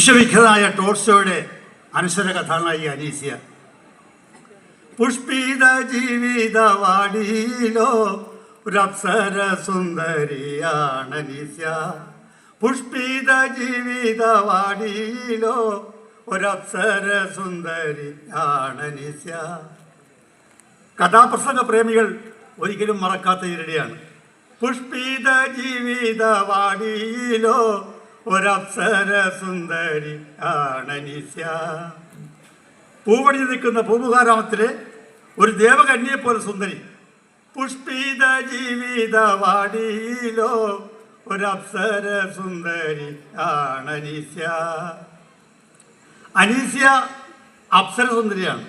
വിശ്വവിഖ്യാതനായ ടോൾസ്റ്റോയുടെ അനശ്വര കഥാനായിക അനീസ്യ. പുഷ്പിത ജീവിതവാടിയിലോ ഒരപ്സര സുന്ദരിയാണ് അനീസ്യ. പുഷ്പിത ജീവിതവാടിയിലോ ഒരപ്സര സുന്ദരിയാണ് അനീസ്യ. കഥാപ്രസംഗ പ്രേമികൾ ഒരിക്കലും മറക്കാത്ത ഈരടിയാണ്. പുഷ്പിത ജീവിതവാടിയിലോ ഒരപ്സര സുന്ദരി ആണനീസ്യ. പൂവണി നിൽക്കുന്ന പൂമുഖാരാമത്തിലെ ഒരു ദേവകന്യയെ പോലെ സുന്ദരി. പുഷ്പിത ജീവിതവാടിയിലോ ഒരപ്സര സുന്ദരി ആണനീസ്യ. അനീസ്യ അപ്സര സുന്ദരിയാണ്.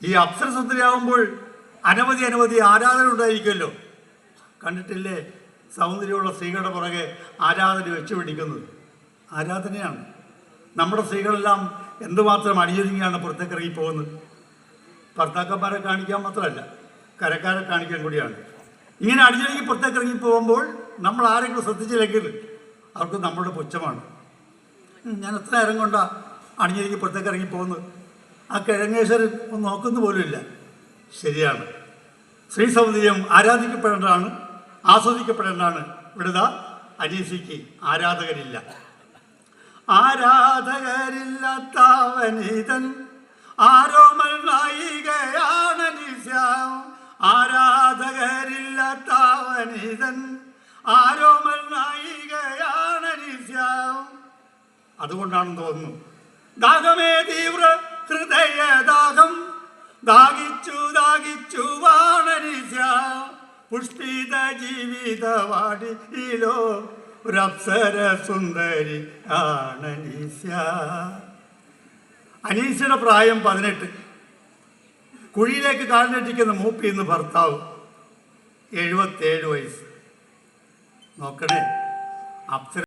ഈ അപ്സര സുന്ദരിയാകുമ്പോൾ അനവധി ആരാധന ഉണ്ടായിരിക്കുമല്ലോ. കണ്ടിട്ടില്ലേ സൗന്ദര്യമുള്ള സ്ത്രീകളുടെ പുറകെ ആരാധന വെച്ചു പിടിക്കുന്നത്? ആരാധനയാണ്. നമ്മുടെ സ്ത്രീകളെല്ലാം എന്തുമാത്രം അണിയൊരുങ്ങിയാണ് പുറത്തേക്ക് ഇറങ്ങിപ്പോകുന്നത്. ഭർത്താക്കന്മാരെ കാണിക്കാൻ മാത്രമല്ല, കരക്കാരെ കാണിക്കാൻ കൂടിയാണ്. ഇങ്ങനെ അണിയൊരുങ്ങി പുറത്തേക്ക് ഇറങ്ങിപ്പോകുമ്പോൾ നമ്മൾ ആരെങ്കിലും ശ്രദ്ധിച്ചില്ലെങ്കിൽ അവർക്ക് നമ്മുടെ പുച്ഛമാണ്. ഞാൻ എത്ര നേരം കൊണ്ടാണ് അണിയൊരുങ്ങി പുറത്തേക്ക് ഇറങ്ങിപ്പോകുന്നത്, ആ കിഴങ്ങേശ്വരൻ ഒന്ന് നോക്കുന്ന പോലുമില്ല. ശരിയാണ്, സ്ത്രീ സൗന്ദര്യം ആരാധിക്കപ്പെടേണ്ടതാണ്, ആസ്വദിക്കപ്പെടേണ്ടതാണ്. ഇവിടുത്തെ അനീസ്യയ്ക്ക് ആരാധകരില്ല. ആരാധകരില്ലാത്തവനിതൻ ആരോമൽ നായികയാണ് അനീസ്യ. ആരാധകരില്ലാത്തവനിതൻ ആരോമൽ നായികയാണ് അനീസ്യ. അതുകൊണ്ടാണെന്ന് തോന്നുന്നു. ദാഹമേ തീവ്ര ഹൃദയദാഹം ദാഹിച്ചു വാണനീസ്യ. പുഷ്പിത ജീവിതവാടിയിലോ ഒരപ്സര സുന്ദരി ആണനീസ്യ. അനീസ്യയുടെ പ്രായം 18. കുഴിയിലേക്ക് കാലിനെട്ടിക്കുന്ന മൂപ്പി എന്ന് ഭർത്താവ് 77 വയസ്സ്. നോക്കണേ, അപ്സര